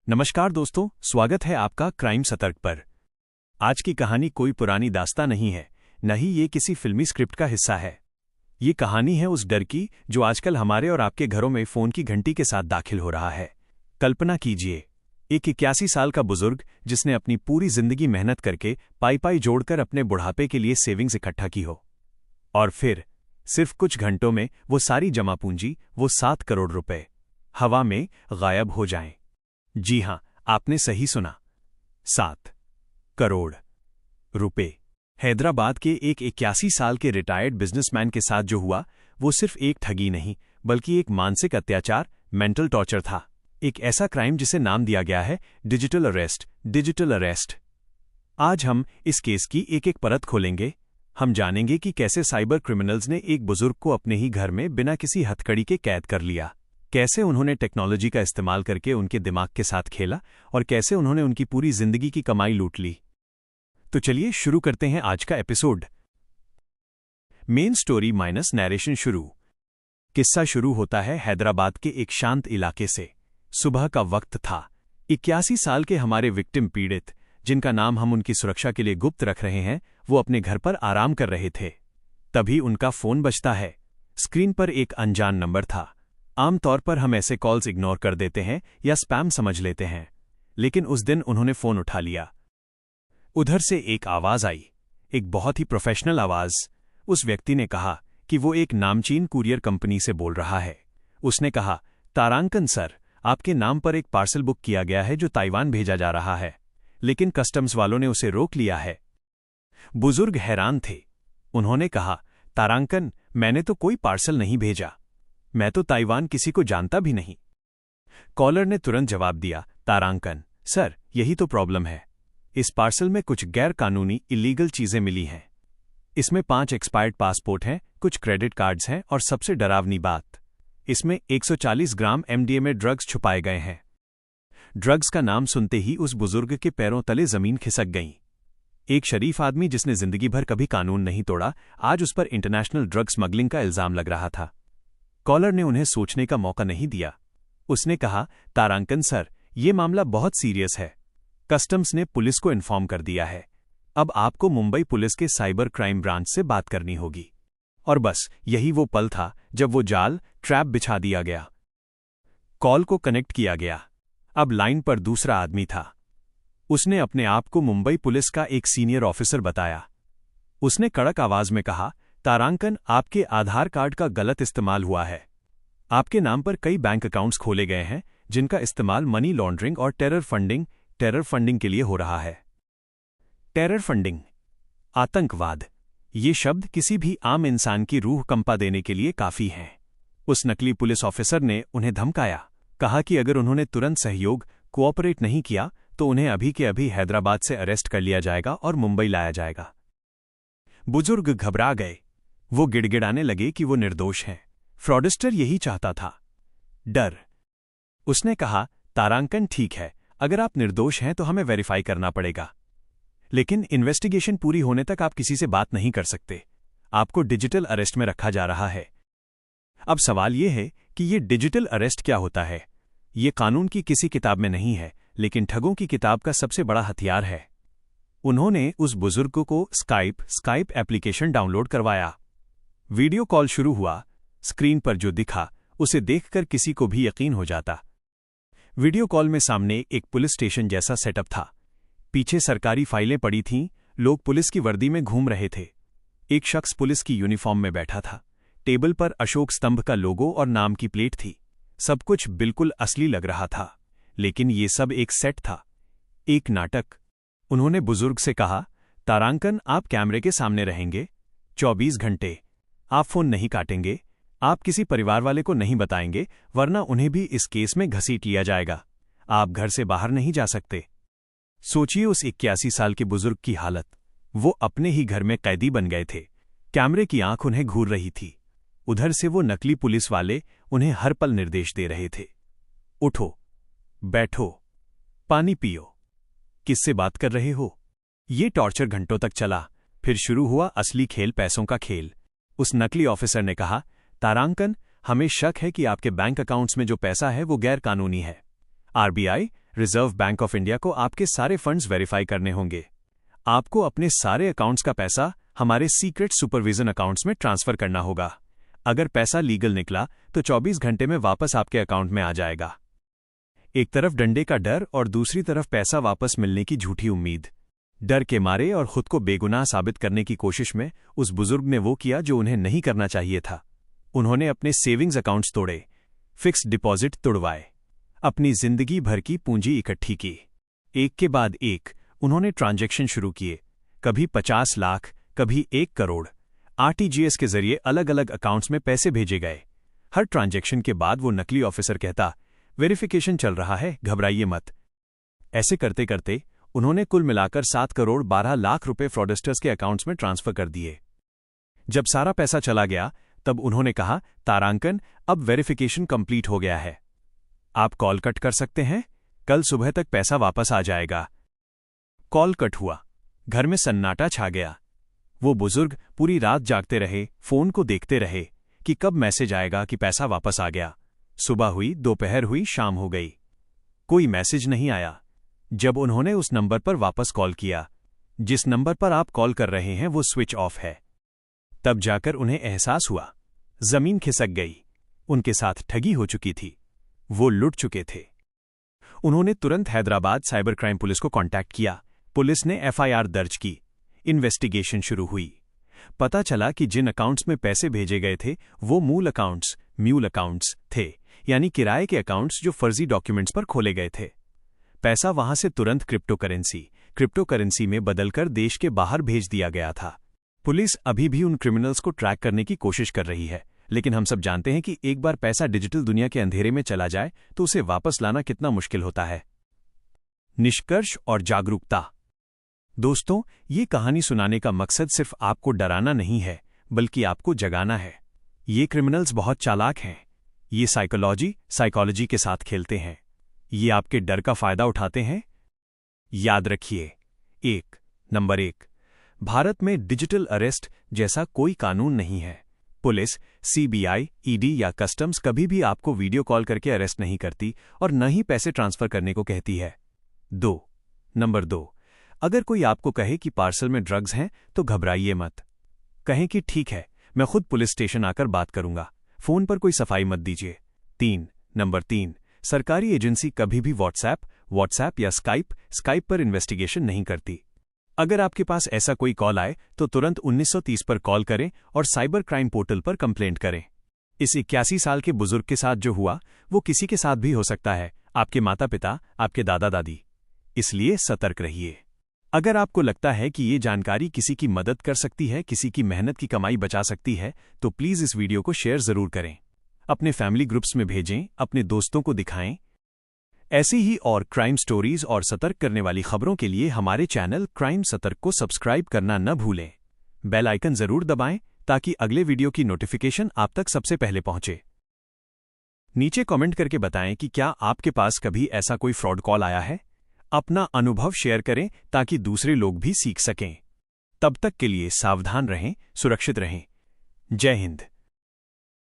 नमस्कार दोस्तों, स्वागत है आपका क्राइम सतर्क पर। आज की कहानी कोई पुरानी दास्तां नहीं है, न ही ये किसी फिल्मी स्क्रिप्ट का हिस्सा है। ये कहानी है उस डर की जो आजकल हमारे और आपके घरों में फोन की घंटी के साथ दाखिल हो रहा है। कल्पना कीजिए, एक 81 साल का बुजुर्ग जिसने अपनी पूरी जिंदगी मेहनत करके पाई जोड़कर अपने बुढ़ापे के लिए सेविंग्स इकट्ठा की हो, और फिर सिर्फ कुछ घंटों में वो सारी जमा पूंजी, वो 7 करोड़ रुपए हवा में गायब हो जाएं। जी हां, आपने सही सुना, 7 करोड़ रुपए। हैदराबाद के एक 81 साल के रिटायर्ड बिजनेसमैन के साथ जो हुआ, वो सिर्फ एक ठगी नहीं बल्कि एक मानसिक अत्याचार, मेंटल टॉर्चर था। एक ऐसा क्राइम जिसे नाम दिया गया है डिजिटल अरेस्ट। आज हम इस केस की एक एक परत खोलेंगे। हम जानेंगे कि कैसे साइबर क्रिमिनल्स ने एक बुजुर्ग को अपने ही घर में बिना किसी हथकड़ी के कैद कर लिया, कैसे उन्होंने टेक्नोलॉजी का इस्तेमाल करके उनके दिमाग के साथ खेला और कैसे उन्होंने उनकी पूरी जिंदगी की कमाई लूट ली। तो चलिए शुरू करते हैं आज का episode. Main story minus narration शुरू। किस्सा शुरू होता है हैदराबाद के एक शांत इलाके से। सुबह का वक्त था। 81 साल के हमारे विक्टिम पीड़ित, जिनका नाम हम उनकी सुरक्षा के लिए गुप्त रख रहे हैं, वो अपने घर पर आराम कर रहे थे। तभी उनका फोन बजता है। स्क्रीन पर एक अनजान नंबर था। आमतौर पर हम ऐसे कॉल्स इग्नोर कर देते हैं या स्पैम समझ लेते हैं, लेकिन उस दिन उन्होंने फोन उठा लिया। उधर से एक आवाज आई, एक बहुत ही प्रोफेशनल आवाज। उस व्यक्ति ने कहा कि वो एक नामचीन कुरियर कंपनी से बोल रहा है। उसने कहा, तारांकन सर, आपके नाम पर एक पार्सल बुक किया गया है जो ताइवान भेजा जा रहा है, लेकिन कस्टम्स वालों ने उसे रोक लिया है। बुजुर्ग हैरान थे। उन्होंने कहा, तारांकन, मैंने तो कोई पार्सल नहीं भेजा, मैं तो ताइवान किसी को जानता भी नहीं। कॉलर ने तुरंत जवाब दिया, तारांकन सर, यही तो प्रॉब्लम है। इस पार्सल में कुछ गैर कानूनी इलीगल चीजें मिली हैं। इसमें 5 एक्सपायर्ड पासपोर्ट हैं, कुछ क्रेडिट कार्ड्स हैं और सबसे डरावनी बात, इसमें 140 ग्राम एमडीएमए ड्रग्स छुपाए गए हैं। ड्रग्स का नाम सुनते ही उस बुजुर्ग के पैरों तले जमीन खिसक गई। एक शरीफ आदमी जिसने जिंदगी भर कभी कानून नहीं तोड़ा, आज उस पर इंटरनेशनल ड्रग स्मगलिंग का इल्जाम लग रहा था। कॉलर ने उन्हें सोचने का मौका नहीं दिया। उसने कहा, तारांकन सर, ये मामला बहुत सीरियस है। कस्टम्स ने पुलिस को इन्फॉर्म कर दिया है। अब आपको मुंबई पुलिस के साइबर क्राइम ब्रांच से बात करनी होगी। और बस यही वो पल था जब वो ट्रैप बिछा दिया गया। कॉल को कनेक्ट किया गया। अब लाइन पर दूसरा आदमी था। उसने अपने आप को मुंबई पुलिस का एक सीनियर ऑफिसर बताया। उसने कड़क आवाज में कहा, तारांकन, आपके आधार कार्ड का गलत इस्तेमाल हुआ है। आपके नाम पर कई बैंक अकाउंट्स खोले गए हैं जिनका इस्तेमाल मनी लॉन्ड्रिंग और टेरर फंडिंग के लिए हो रहा है। टेरर फंडिंग, आतंकवाद, ये शब्द किसी भी आम इंसान की रूह कंपा देने के लिए काफी हैं। उस नकली पुलिस ऑफिसर ने उन्हें धमकाया, कहा कि अगर उन्होंने तुरंत कोऑपरेट नहीं किया तो उन्हें अभी के अभी हैदराबाद से अरेस्ट कर लिया जाएगा और मुंबई लाया जाएगा। बुजुर्ग घबरा गए। वो गिड़गिड़ाने लगे कि वो निर्दोष हैं। फ्रॉडस्टर यही चाहता था, डर। उसने कहा, तारांकन ठीक है, अगर आप निर्दोष हैं तो हमें वेरीफाई करना पड़ेगा, लेकिन इन्वेस्टिगेशन पूरी होने तक आप किसी से बात नहीं कर सकते। आपको डिजिटल अरेस्ट में रखा जा रहा है। अब सवाल ये है कि ये डिजिटल अरेस्ट क्या होता है। ये कानून की किसी किताब में नहीं है, लेकिन ठगों की किताब का सबसे बड़ा हथियार है। उन्होंने उस बुजुर्ग को स्काइप एप्लीकेशन डाउनलोड करवाया। वीडियो कॉल शुरू हुआ। स्क्रीन पर जो दिखा उसे देखकर किसी को भी यकीन हो जाता। वीडियो कॉल में सामने एक पुलिस स्टेशन जैसा सेटअप था। पीछे सरकारी फाइलें पड़ी थीं, लोग पुलिस की वर्दी में घूम रहे थे। एक शख्स पुलिस की यूनिफॉर्म में बैठा था। टेबल पर अशोक स्तंभ का लोगो और नाम की प्लेट थी। सब कुछ बिल्कुल असली लग रहा था, लेकिन ये सब एक सेट था, एक नाटक। उन्होंने बुजुर्ग से कहा, तारांकन, आप कैमरे के सामने रहेंगे 24 घंटे। आप फोन नहीं काटेंगे, आप किसी परिवार वाले को नहीं बताएंगे, वरना उन्हें भी इस केस में घसीट लिया जाएगा। आप घर से बाहर नहीं जा सकते। सोचिए उस 81 साल के बुजुर्ग की हालत। वो अपने ही घर में कैदी बन गए थे। कैमरे की आंख उन्हें घूर रही थी। उधर से वो नकली पुलिस वाले उन्हें हर पल निर्देश दे रहे थे, उठो, बैठो, पानी पियो, किससे बात कर रहे हो। ये टॉर्चर घंटों तक चला। फिर शुरू हुआ असली खेल, पैसों का खेल। उस नकली ऑफिसर ने कहा, तारांकन, हमें शक है कि आपके बैंक अकाउंट्स में जो पैसा है वो गैर कानूनी है। RBI reserve bank of India को आपके सारे फंड्स वेरीफाई करने होंगे। आपको अपने सारे अकाउंट्स का पैसा हमारे सीक्रेट सुपरविजन अकाउंट्स में ट्रांसफर करना होगा। अगर पैसा लीगल निकला तो 24 घंटे में वापस आपके अकाउंट में आ जाएगा। एक तरफ डंडे का डर और दूसरी तरफ पैसा वापस मिलने की झूठी उम्मीद। डर के मारे और खुद को बेगुनाह साबित करने की कोशिश में उस बुजुर्ग ने वो किया जो उन्हें नहीं करना चाहिए था। उन्होंने अपने सेविंग्स अकाउंट्स तोड़े, फिक्स्ड डिपॉजिट तुड़वाए, अपनी जिंदगी भर की पूंजी इकट्ठी की। एक के बाद एक उन्होंने ट्रांजैक्शन शुरू किए, कभी 50 लाख, कभी 1 करोड़। आरटीजीएस के जरिए अलग अलग अकाउंट्स में पैसे भेजे गए। हर ट्रांजैक्शन के बाद वो नकली ऑफिसर कहता, वेरिफिकेशन चल रहा है, घबराइए मत। ऐसे करते करते उन्होंने कुल मिलाकर 7 करोड़ 12 लाख रुपए फ्रॉडस्टर्स के अकाउंट्स में ट्रांसफर कर दिए। जब सारा पैसा चला गया तब उन्होंने कहा, तारांकन, अब वेरिफिकेशन कंप्लीट हो गया है, आप कॉल कट कर सकते हैं, कल सुबह तक पैसा वापस आ जाएगा। कॉल कट हुआ, घर में सन्नाटा छा गया। वो बुजुर्ग पूरी रात जागते रहे, फोन को देखते रहे कि कब मैसेज आएगा कि पैसा वापस आ गया। सुबह हुई, दोपहर हुई, शाम हो गई, कोई मैसेज नहीं आया। जब उन्होंने उस नंबर पर वापस कॉल किया, जिस नंबर पर आप कॉल कर रहे हैं वो स्विच ऑफ है, तब जाकर उन्हें एहसास हुआ जमीन खिसक गई। उनके साथ ठगी हो चुकी थी, वो लुट चुके थे। उन्होंने तुरंत हैदराबाद साइबर क्राइम पुलिस को कांटेक्ट किया। पुलिस ने एफआईआर दर्ज की, इन्वेस्टिगेशन शुरू हुई। पता चला कि जिन अकाउंट्स में पैसे भेजे गए थे वो मूल अकाउंट्स, म्यूल अकाउंट्स थे, यानी किराए के अकाउंट्स जो फर्जी डॉक्यूमेंट्स पर खोले गए थे। पैसा वहां से तुरंत क्रिप्टो करेंसी में बदलकर देश के बाहर भेज दिया गया था। पुलिस अभी भी उन क्रिमिनल्स को ट्रैक करने की कोशिश कर रही है, लेकिन हम सब जानते हैं कि एक बार पैसा डिजिटल दुनिया के अंधेरे में चला जाए तो उसे वापस लाना कितना मुश्किल होता है। निष्कर्ष और जागरूकता। दोस्तों, ये कहानी सुनाने का मकसद सिर्फ आपको डराना नहीं है, बल्कि आपको जगाना है। ये क्रिमिनल्स बहुत चालाक हैं। ये साइकोलॉजी के साथ खेलते हैं। ये आपके डर का फायदा उठाते हैं। याद रखिए, नंबर 1, भारत में डिजिटल अरेस्ट जैसा कोई कानून नहीं है। पुलिस, सीबीआई, ईडी या कस्टम्स कभी भी आपको वीडियो कॉल करके अरेस्ट नहीं करती और न ही पैसे ट्रांसफर करने को कहती है। नंबर 2, अगर कोई आपको कहे कि पार्सल में ड्रग्स हैं तो घबराइए मत। कहें कि ठीक है, मैं खुद पुलिस स्टेशन आकर बात करूंगा, फोन पर कोई सफाई मत दीजिए। नंबर 3, सरकारी एजेंसी कभी भी व्हाट्सएप या स्काइप पर इन्वेस्टिगेशन नहीं करती। अगर आपके पास ऐसा कोई कॉल आए तो तुरंत 1930 पर कॉल करें और साइबर क्राइम पोर्टल पर कंप्लेंट करें। इस 81 साल के बुजुर्ग के साथ जो हुआ वो किसी के साथ भी हो सकता है, आपके माता पिता, आपके दादा दादी। इसलिए सतर्क रहिए। अगर आपको लगता है कि ये जानकारी किसी की मदद कर सकती है, किसी की मेहनत की कमाई बचा सकती है, तो प्लीज इस वीडियो को शेयर जरूर करें, अपने फैमिली ग्रुप्स में भेजें, अपने दोस्तों को दिखाएं। ऐसी ही और क्राइम स्टोरीज और सतर्क करने वाली खबरों के लिए हमारे चैनल क्राइम सतर्क को सब्सक्राइब करना न भूलें। बेल आइकन जरूर दबाएं ताकि अगले वीडियो की नोटिफिकेशन आप तक सबसे पहले पहुंचे। नीचे कमेंट करके बताएं कि क्या आपके पास कभी ऐसा कोई फ्रॉड कॉल आया है। अपना अनुभव शेयर करें ताकि दूसरे लोग भी सीख सकें। तब तक के लिए सावधान रहें, सुरक्षित रहें। जय हिंद।